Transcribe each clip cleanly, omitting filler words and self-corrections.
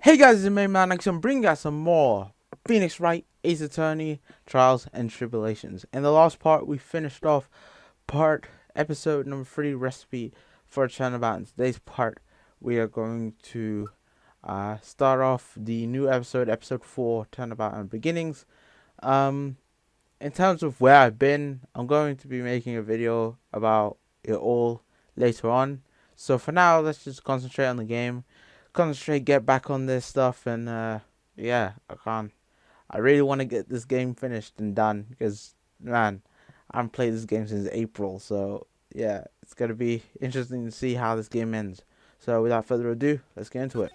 Hey guys, it's me man. I'm bringing you some more Phoenix Wright, Ace Attorney, Trials and Tribulations. In the last part, we finished off episode number 3, recipe for Turnabout. In today's part, we are going to start off the new episode 4, Turnabout and Beginnings. In terms of where I've been, I'm going to be making a video about it all later on. So for now, let's just concentrate on the game. Get back on this stuff, and yeah, I really want to get this game finished and done because, man, I haven't played this game since April. So yeah, it's gonna be interesting to see how this game ends. So without further ado, let's get into it.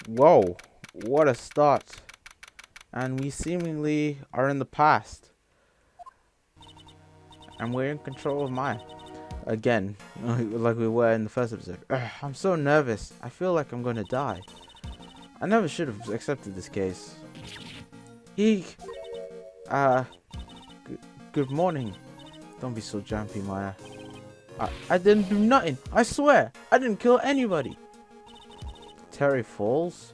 Whoa, what a start! And we seemingly are in the past, and we're in control of mine again, like we were in the first episode. I'm so nervous. I feel like I'm going to die. I never should have accepted this case. Eek. Uh, good morning. Don't be so jumpy, Maya. I didn't do nothing. I swear. I didn't kill anybody. Terry Falls?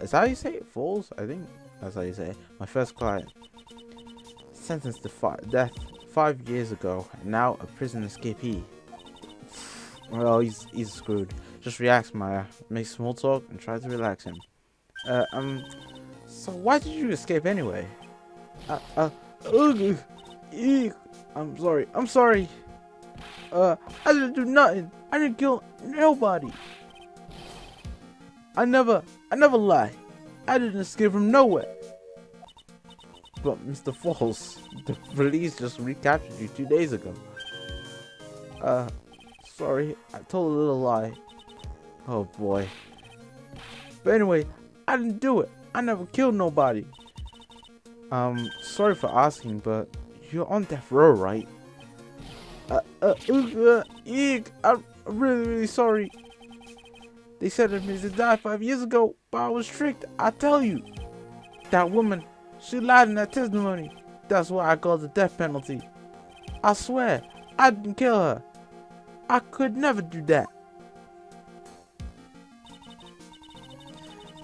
Is that how you say it? Falls? I think that's how you say it. My first client. Sentenced to death 5 years ago, and now a prison escapee. Well, he's screwed. Just relax, Maya. Make small talk and try to relax him. So why did you escape anyway? Ugh, eek. I'm sorry. I didn't do nothing. I didn't kill nobody. I never lie. I didn't escape from nowhere. But Mr. Falls, the police just recaptured you 2 days ago. Sorry, I told a little lie. Oh boy. But anyway, I didn't do it. I never killed nobody. Sorry for asking, but you're on death row, right? Eek, I'm really sorry. They said it means to die 5 years ago, but I was tricked. I tell you, that woman, she lied in that testimony. That's why I called the death penalty. I swear, I didn't kill her. I could never do that.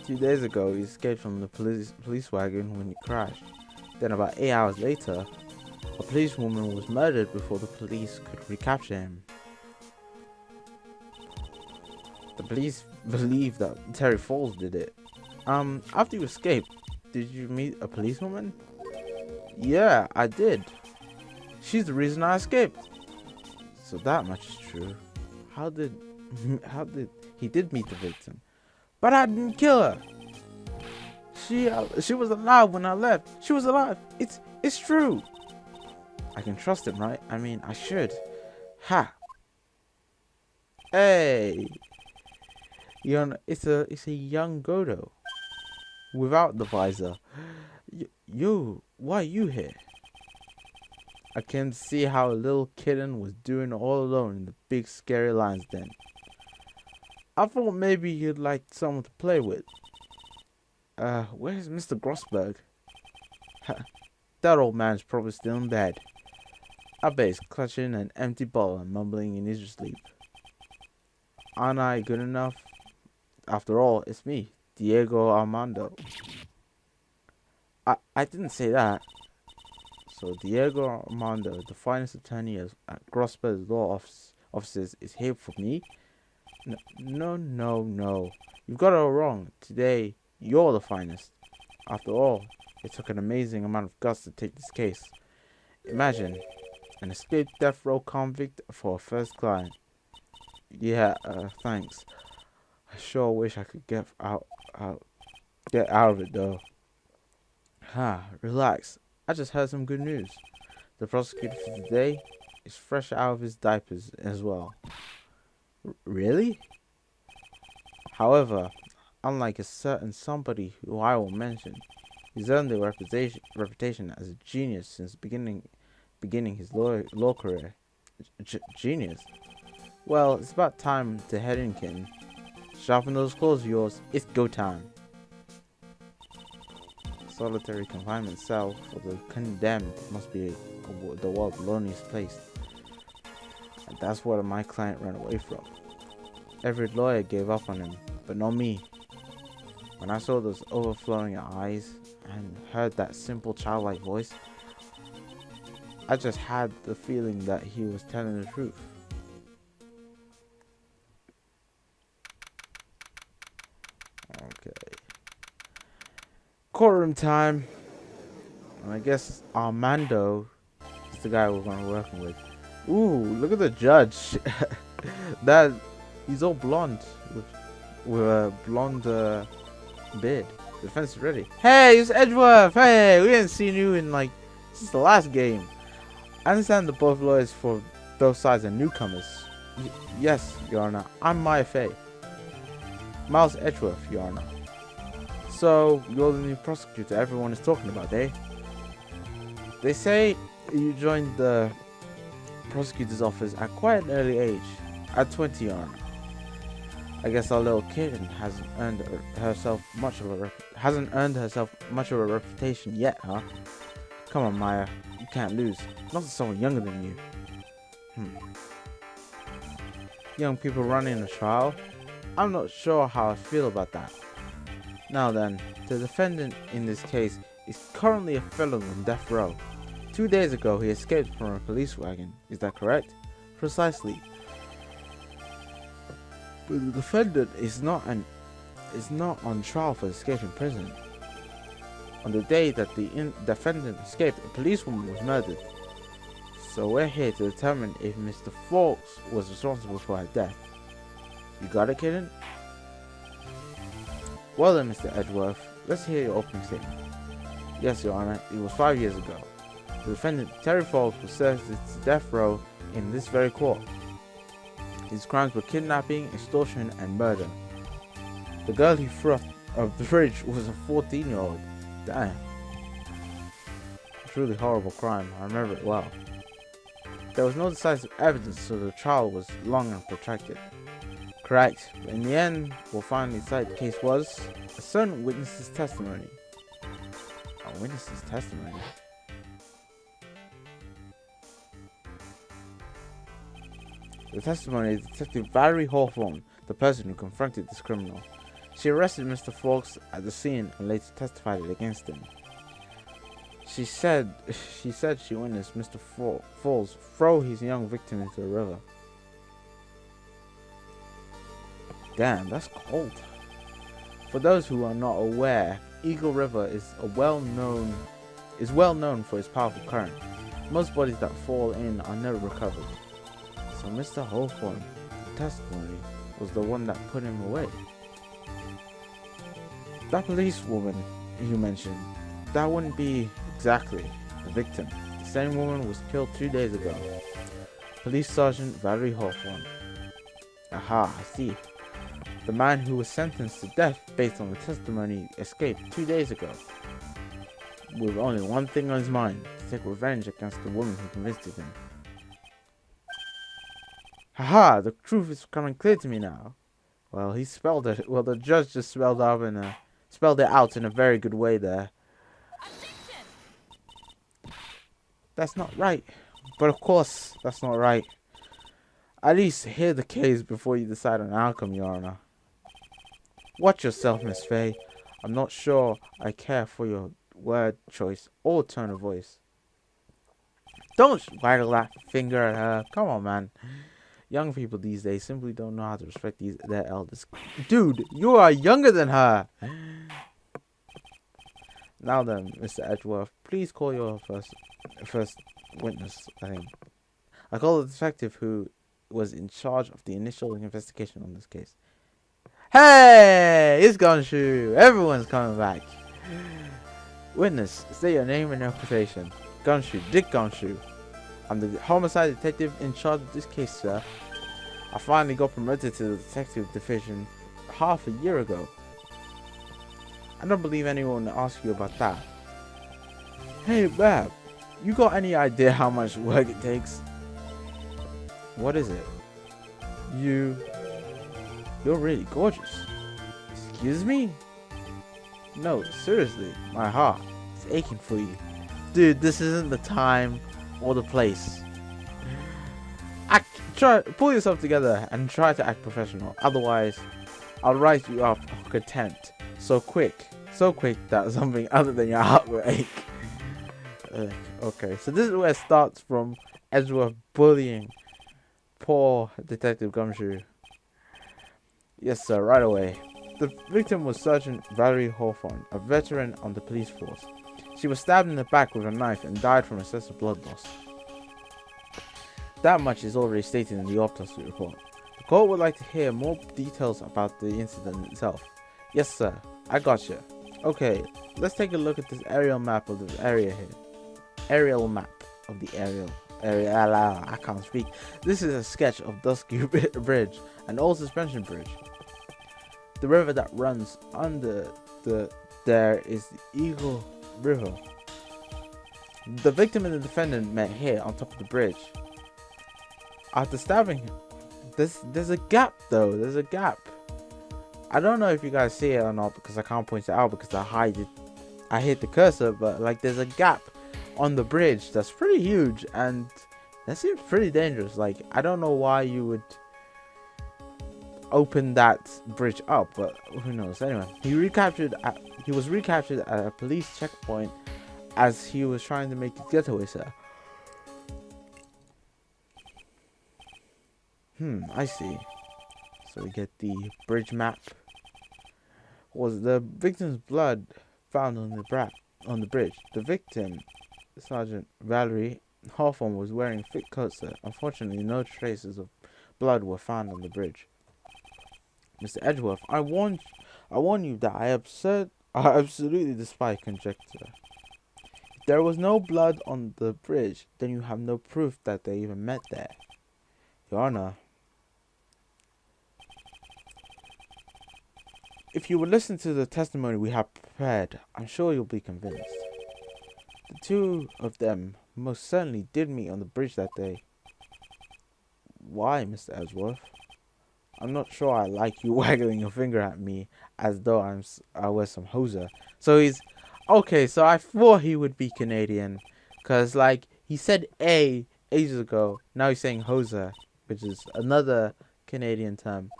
2 days ago, he escaped from the police wagon when he crashed. Then about 8 hours later, a policewoman was murdered before the police could recapture him. The police believe that Terry Falls did it. After you escaped, did you meet a policewoman? Yeah, I did. She's the reason I escaped. So that much is true. How did he did meet the victim? But I didn't kill her. She was alive when I left. She was alive. It's true. I can trust him, right? I mean, I should. Ha. Hey. It's a young Godo without the visor. Why are you here? I came to see how a little kitten was doing all alone in the big scary lion's den. I thought maybe you'd like someone to play with. Where's Mr. Grossberg? That old man's probably still in bed. I bet he's clutching an empty bottle and mumbling in his sleep. Aren't I good enough? After all, it's me, Diego Armando. I didn't say that. So Diego Armando, the finest attorney at Grossberg's law offices, is here for me? No. You've got it all wrong. Today, you're the finest. After all, it took an amazing amount of guts to take this case. Imagine, an escaped death row convict for a first client. Yeah, thanks. I sure wish I could get out of it though. Relax. I just heard some good news. The prosecutor for today is fresh out of his diapers as well. Really? However, unlike a certain somebody who I will mention, he's earned a reputation as a genius since beginning his law career. Genius? Well, it's about time to head in, kitten. Sharpen those claws of yours. It's go time. Solitary confinement cell for the condemned must be the world's loneliest place. And that's what my client ran away from. Every lawyer gave up on him, but not me. When I saw those overflowing eyes and heard that simple childlike voice, I just had the feeling that he was telling the truth. Okay. Courtroom time. And I guess Armando is the guy we're going to be working with. Ooh, look at the judge. He's all blonde with a blonde beard. The defense is ready. Hey, it's Edgeworth. Hey, we haven't seen you in since the last game. I understand that both lawyers for both sides are newcomers. Yes, Your Honor. I'm Maya Fay. Miles Edgeworth, Your Honor. So, you're the new prosecutor everyone is talking about, eh? They say you joined the prosecutor's office at quite an early age. At 20, Your Honor. I guess our little kitten hasn't earned herself much of a reputation yet, huh? Come on, Maya. You can't lose. Not to someone younger than you. Young people running a trial? I'm not sure how I feel about that. Now then, the defendant in this case is currently a felon on death row. 2 days ago, he escaped from a police wagon. Is that correct? Precisely. But the defendant is not on trial for escaping prison. On the day that the defendant escaped, a policewoman was murdered. So we're here to determine if Mr. Fawkes was responsible for her death. You got it, kitten? Well then, Mr. Edgeworth, let's hear your opening statement. Yes, Your Honor, it was 5 years ago. The defendant, Terry Fawkes, was sentenced to death row in this very court. His crimes were kidnapping, extortion, and murder. The girl he threw off the bridge was a 14-year-old. Damn. Truly horrible crime, I remember it well. There was no decisive evidence, so the trial was long and protracted. Correct, but in the end, we'll finally decide the case was a certain witness's testimony. A witness's testimony? The testimony is Detective Valerie Hawthorne, the person who confronted this criminal. She arrested Mr. Fawkes at the scene and later testified against him. She said she witnessed Mr. Fawkes throw his young victim into the river. Damn, that's cold. For those who are not aware, Eagle River is well known for its powerful current. Most bodies that fall in are never recovered. So Mr. Hawthorne's testimony was the one that put him away. That policewoman you mentioned, that wouldn't be exactly the victim. The same woman was killed 2 days ago. Police Sergeant Valerie Hawthorne. Aha, I see. The man who was sentenced to death based on the testimony escaped 2 days ago. With only one thing on his mind, take revenge against the woman who convicted him. Haha, the truth is becoming clear to me now. Well, he spelled it. Well, the judge just spelled it out in a very good way there. That's not right. But of course, that's not right. At least hear the case before you decide on outcome, Your Honor. Watch yourself, Miss Faye. I'm not sure I care for your word choice or tone of voice. Don't waggle that finger at her. Come on, man. Young people these days simply don't know how to respect their elders. Dude, you are younger than her. Now then, Mr. Edgeworth, please call your first witness. I call the detective who was in charge of the initial investigation on this case. Hey, it's Gumshoe. Everyone's coming back. Witness, state your name and occupation. Gumshoe, Dick Gumshoe. I'm the homicide detective in charge of this case, sir. I finally got promoted to the detective division half a year ago. I don't believe anyone will ask you about that. Hey, Bab, you got any idea how much work it takes? What is it? You're really gorgeous. Excuse me? No, seriously, my heart is aching for you. Dude, this isn't the time or the place. Pull yourself together and try to act professional. Otherwise, I'll write you up for contempt. So quick that something other than your heart will ache. Okay, so this is where it starts from. Edgeworth bullying poor Detective Gumshoe. Yes, sir, right away. The victim was Sergeant Valerie Hawthorne, a veteran on the police force. She was stabbed in the back with a knife and died from excessive blood loss. That much is already stated in the autopsy report. The court would like to hear more details about the incident itself. Yes, sir, I gotcha. Okay, let's take a look at this aerial map of the area here. Aerial map of the area. I can't speak. This is a sketch of Dusky Bridge, an old suspension bridge. The river that runs under there is the Eagle River. The victim and the defendant met here on top of the bridge. After stabbing him, there's a gap though. There's a gap. I don't know if you guys see it or not because I can't point it out because I hit the cursor, but like there's a gap on the bridge that's pretty huge and that seems pretty dangerous. Like I don't know why you would open that bridge up, but who knows. Anyway, he was recaptured at a police checkpoint as he was trying to make his getaway, sir. I see. So we get the bridge map. Was the victim's blood found on the bridge? The victim, Sergeant Valerie Hawthorne, was wearing a thick coat, sir. Unfortunately, no traces of blood were found on the bridge. Mr. Edgeworth, I warn you that I absolutely despise conjecture. If there was no blood on the bridge, then you have no proof that they even met there. Your Honor, if you would listen to the testimony we have prepared, I'm sure you'll be convinced. The two of them most certainly did meet on the bridge that day. Why, Mr. Edgeworth? I'm not sure I like you waggling your finger at me as though I was some hoser. So he's okay. So I thought he would be Canadian, cause like he said ages ago. Now he's saying hoser, which is another Canadian term.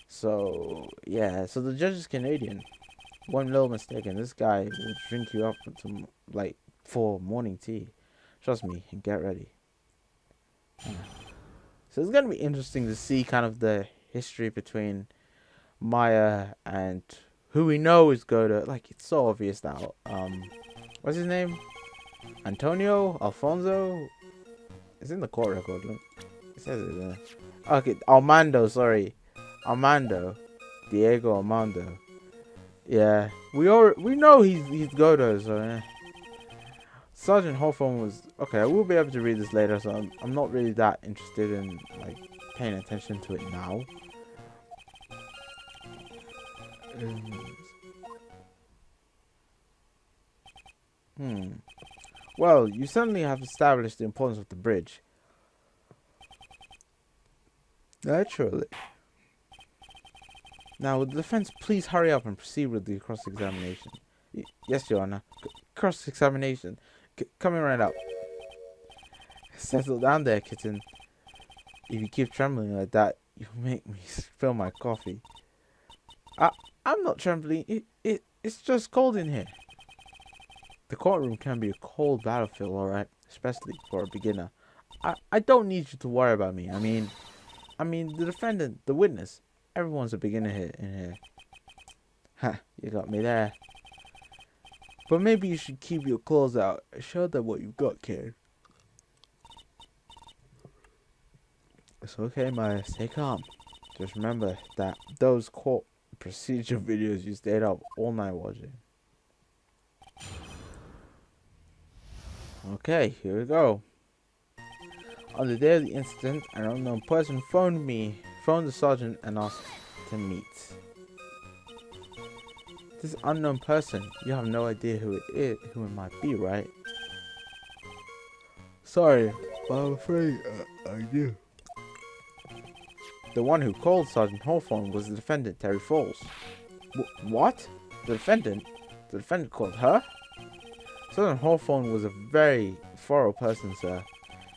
So yeah. So the judge is Canadian. One little mistake, and this guy will drink you up for morning tea. Trust me, and get ready. So it's gonna be interesting to see kind of the history between Maya and who we know is Goda. Like it's so obvious now. What's his name? Antonio? Alfonso? It's in the court record. Look. It says it there. Okay, Armando, sorry. Armando. Diego Armando. Yeah. We know he's Goda, so yeah. Sergeant Hawthorne was okay. I will be able to read this later, so I'm not really that interested in like paying attention to it now. Well, you certainly have established the importance of the bridge. Naturally. Now, would the defense please hurry up and proceed with the cross-examination? Yes, Your Honor. Cross-examination. Coming right up. Settle down there, kitten. If you keep trembling like that, you'll make me spill my coffee. I'm not trembling. It's just cold in here. The courtroom can be a cold battlefield, alright? Especially for a beginner. I don't need you to worry about me. I mean, the defendant, the witness. Everyone's a beginner here in here. Ha, you got me there. But maybe you should keep your claws out. Show them what you've got, kid. It's okay, Maya. Stay calm. Just remember that those court procedure videos you stayed up all night watching. Okay, here we go. On the day of the incident, an unknown person phoned the sergeant and asked to meet. This unknown person, you have no idea who it might be, right? Sorry, but I'm afraid I do. The one who called Sergeant Hawthorne was the defendant, Terry Falls. What? The defendant? The defendant called her? Sergeant Hawthorne was a very thorough person, sir.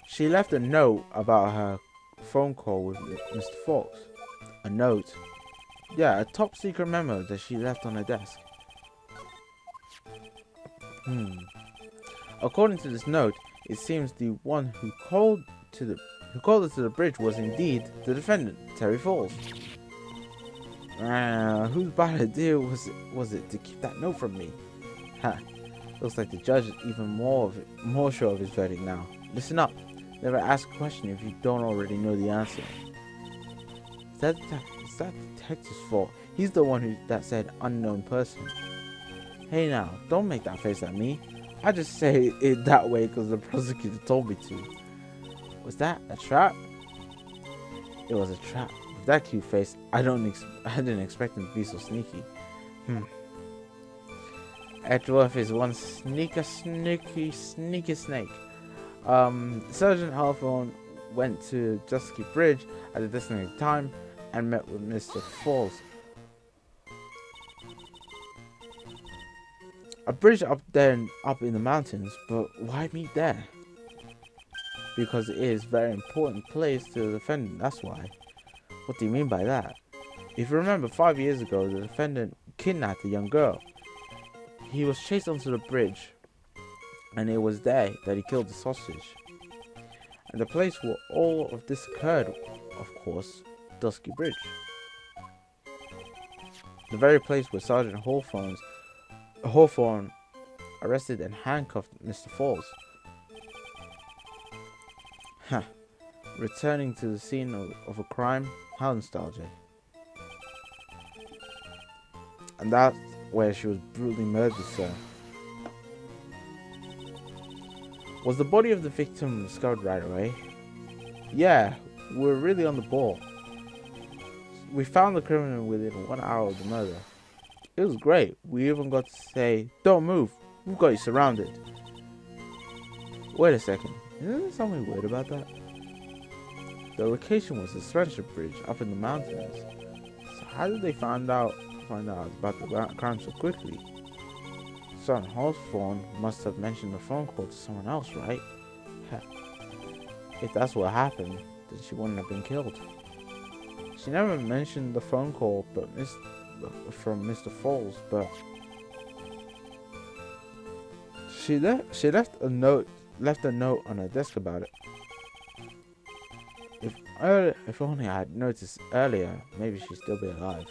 She left a note about her phone call with Mr. Falls. A note? Yeah, a top secret memo that she left on her desk. According to this note, it seems the one who called her to the bridge was indeed the defendant, Terry Falls. Whose bad idea was it to keep that note from me? Ha! Looks like the judge is even more sure of his verdict now. Listen up. Never ask a question if you don't already know the answer. Is that the detective's fault? He's the one that said unknown person. Hey now, don't make that face at me. I just say it that way because the prosecutor told me to. Was that a trap? It was a trap. With that cute face, I didn't expect him to be so sneaky. Edgeworth is one sneaky snake. Sergeant Hawthorne went to Dusky Bridge at a designated time and met with Mr. Falls. A bridge up in the mountains, but why meet there? Because it is a very important place to the defendant, that's why. What do you mean by that? If you remember, 5 years ago, the defendant kidnapped a young girl. He was chased onto the bridge, and it was there that he killed the sausage. And the place where all of this occurred, of course, Dusky Bridge. The very place where Sergeant Hawthorne arrested and handcuffed Mr. Falls. Returning to the scene of a crime, how nostalgic. And that's where she was brutally murdered, sir. Was the body of the victim discovered right away? Yeah, we're really on the ball. We found the criminal within 1 hour of the murder. It was great. We even got to say, "Don't move, we've got you surrounded." Wait a second, isn't there something weird about that? The location was the suspension bridge up in the mountains. So how did they find out about the crime so quickly? Sergeant Hawthorne must have mentioned the phone call to someone else, right? If that's what happened, then she wouldn't have been killed. She never mentioned the phone call from Mr. Falls, but she left a note on her desk about it. If only I had noticed earlier, maybe she'd still be alive.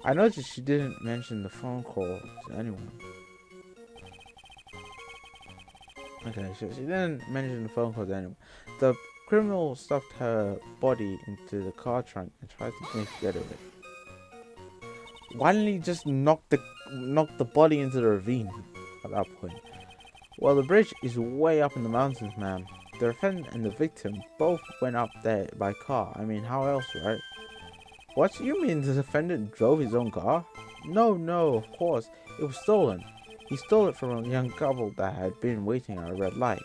I noticed she didn't mention the phone call to anyone. Okay, she didn't mention the phone call to anyone. The criminal stuffed her body into the car trunk and tried to get rid of it. Why didn't he just knock the body into the ravine at that point? Well, the bridge is way up in the mountains, ma'am. The defendant and the victim both went up there by car. I mean, how else, right? What? You mean the defendant drove his own car? No, of course. It was stolen. He stole it from a young couple that had been waiting at a red light.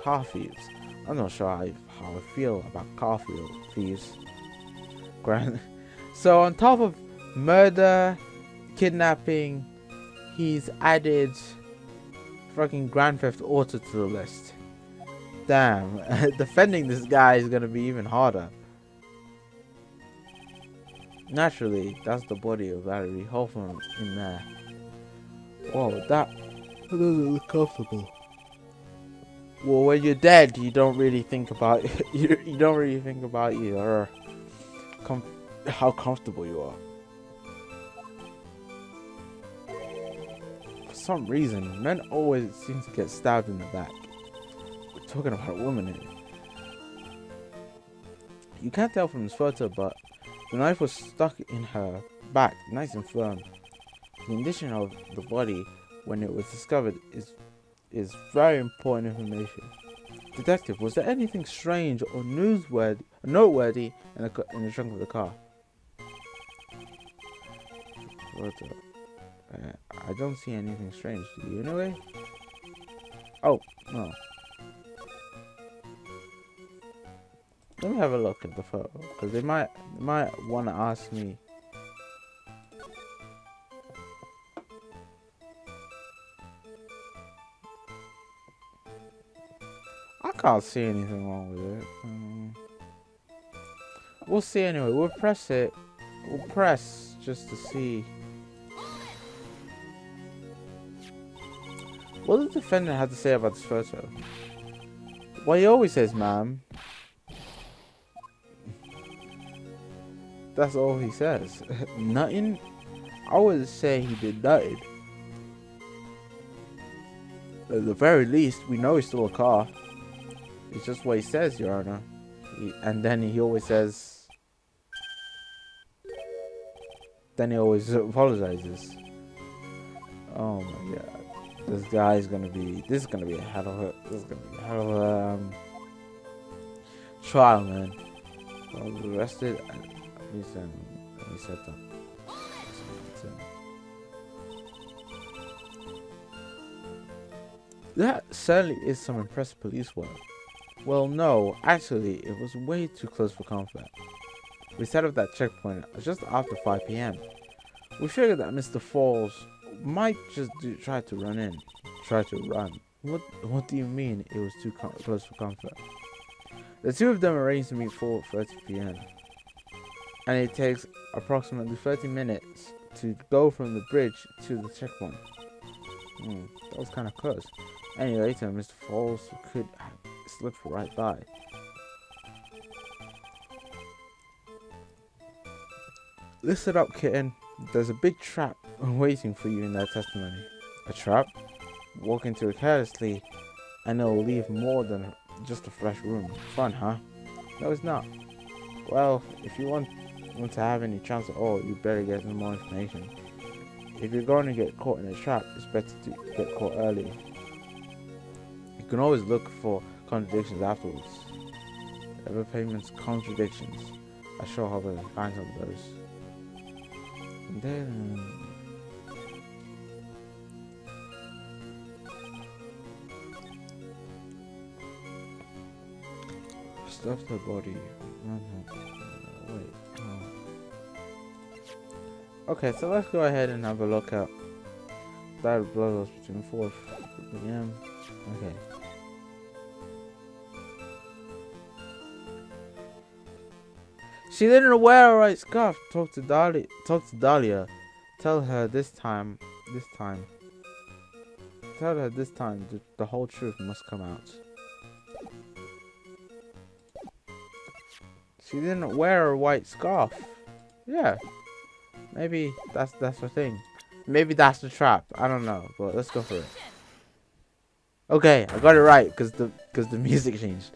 Car thieves. I'm not sure how I feel about car thieves. So on top of murder, kidnapping, he's added fucking Grand Theft Auto to the list. Damn, defending this guy is gonna be even harder. Naturally, that's the body of Larry Hoffman in there. Whoa, that doesn't look comfortable. Well, when you're dead, you don't really think about you don't really think about how comfortable you are. For some reason, men always seem to get stabbed in the back. We're talking about a woman here. You can't tell from this photo, but the knife was stuck in her back, nice and firm. The condition of the body when it was discovered is very important information. Detective, was there anything strange or noteworthy in the trunk of the car? Photo. I don't see anything strange. Do you anyway? Oh no. Let me have a look at the photo, because they might want to ask me. I can't see anything wrong with it. We'll see anyway. We'll press it. We'll press just to see. What does the defendant have to say about this photo? Well, he always says, "Ma'am." That's all he says. Nothing. I would say he did nothing. At the very least, we know he stole a car. It's just what he says, Your Honor. And then he always says. Then he always apologizes. Oh my God. This is gonna be a hell of a trial, man. I was arrested. Let me set that. That certainly is some impressive police work. Well, no, actually, it was way too close for comfort. We set up that checkpoint just after 5 p.m. We figured that Mr. Falls might just try to run. What do you mean it was too close for comfort? The two of them arranged to meet 4:30 p.m. and it takes approximately 30 minutes to go from the bridge to the checkpoint. That was kind of close. Any later, Mr. Falls could have slipped right by. Listen up, kitten. There's a big trap waiting for you in that testimony. A trap? Walk into it carelessly, and it'll leave more than just a fresh room. Fun, huh? No, it's not. Well, if you want to have any chance at all, you better get some more information. If you're going to get caught in a trap, it's better to get caught early. You can always look for contradictions afterwards. Overpayments, contradictions. I sure hope I can find some of those. And then stuff the body. Wait. Okay, so let's go ahead and have a look at that blood loss between 4 p.m. Okay. She didn't wear a right scarf. Talk to Dahlia. Tell her this time the whole truth must come out. She didn't wear a white scarf. Yeah. Maybe that's the thing. Maybe that's the trap. I don't know, but let's go for it. Okay, I got it right because the music changed.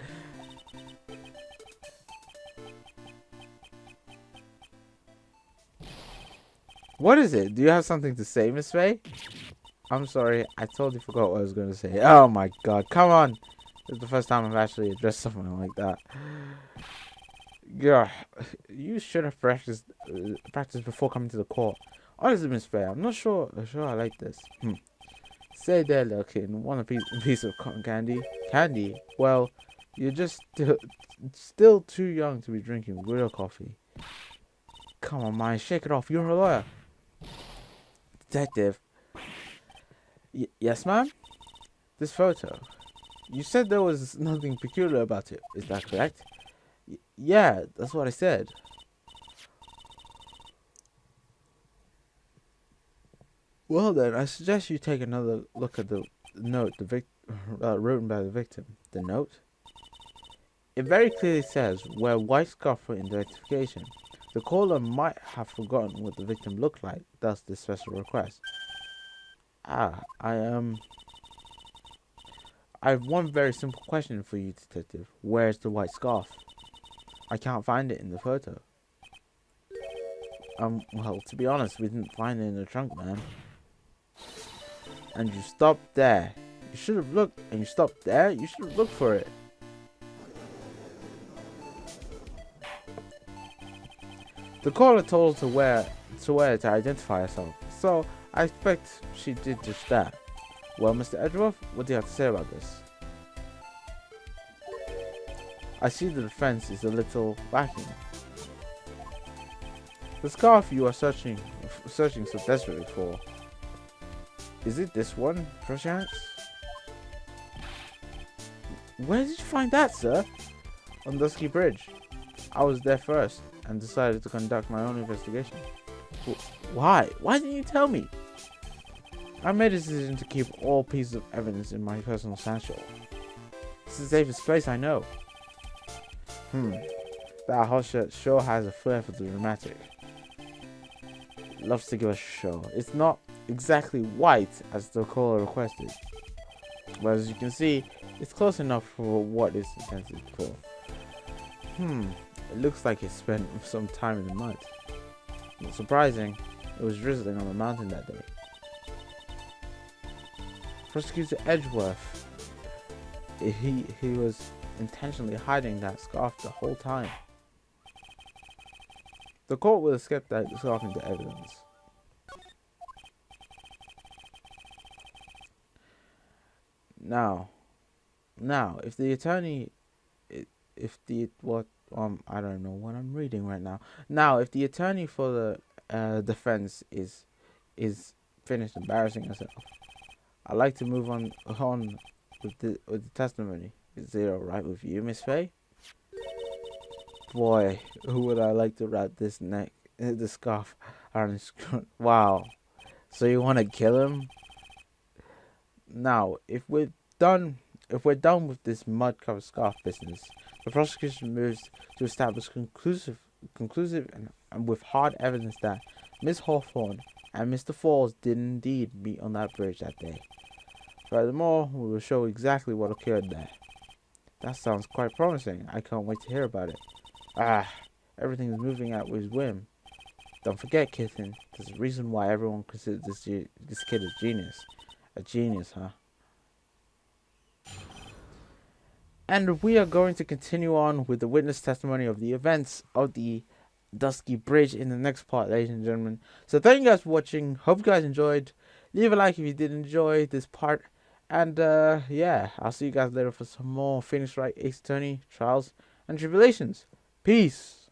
What is it? Do you have something to say, Miss Faye? I'm sorry, I totally forgot what I was going to say. Oh my God, come on! It's the first time I've actually addressed something like that. Yeah, you should have practiced before coming to the court. Honestly, Miss Fair, I'm not sure I like this. Say there, little kid, want a piece of cotton candy? Candy? Well, you're just still too young to be drinking real coffee. Come on, man, shake it off. You're a lawyer. Detective. Yes, ma'am? This photo. You said there was nothing peculiar about it. Is that correct? Yeah, that's what I said. Well then, I suggest you take another look at the note written by the victim. The note? It very clearly says, wear white scarf for identification. The caller might have forgotten what the victim looked like, thus this special request. I have one very simple question for you, detective. Where's the white scarf? I can't find it in the photo. Well, to be honest, we didn't find it in the trunk, man. And you stopped there. You should have looked, and you stopped there. You should have looked for it. The caller told her to identify herself, so I expect she did just that. Well, Mr. Edgeworth, what do you have to say about this? I see the defense is a little lacking. The scarf you are searching so desperately for. Is it this one, for chance? Where did you find that, sir? On Dusky Bridge. I was there first and decided to conduct my own investigation. Why? Why didn't you tell me? I made a decision to keep all pieces of evidence in my personal satchel. It's the safest place I know. That hotshot sure has a flair for the dramatic. Loves to give a show. It's not exactly white as the caller requested, but as you can see, it's close enough for what it's intended for. It looks like it spent some time in the mud. Not surprising, it was drizzling on the mountain that day. Prosecutor Edgeworth, he was intentionally hiding that scarf the whole time. The court will accept that scarf into evidence. Now, if the attorney, I don't know what I'm reading right now. Now, if the attorney for the defense is finished embarrassing herself, I'd like to move on with the testimony. Is it alright with you, Miss Faye? Boy, who would I like to wrap this scarf around his wow. So you want to kill him? Now, if we're done with this mud-covered scarf business, the prosecution moves to establish conclusive and with hard evidence that Miss Hawthorne and Mr. Falls did indeed meet on that bridge that day. Furthermore, we will show exactly what occurred there. That sounds quite promising. I can't wait to hear about it. Everything is moving at his whim. Don't forget, kitten, there's a reason why everyone considers this kid a genius. A genius, huh? And we are going to continue on with the witness testimony of the events of the Dusky Bridge in the next part, ladies and gentlemen. So thank you guys for watching. Hope you guys enjoyed. Leave a like if you did enjoy this part. And yeah, I'll see you guys later for some more Phoenix Wright, Ace Attorney, Trials, and Tribulations. Peace.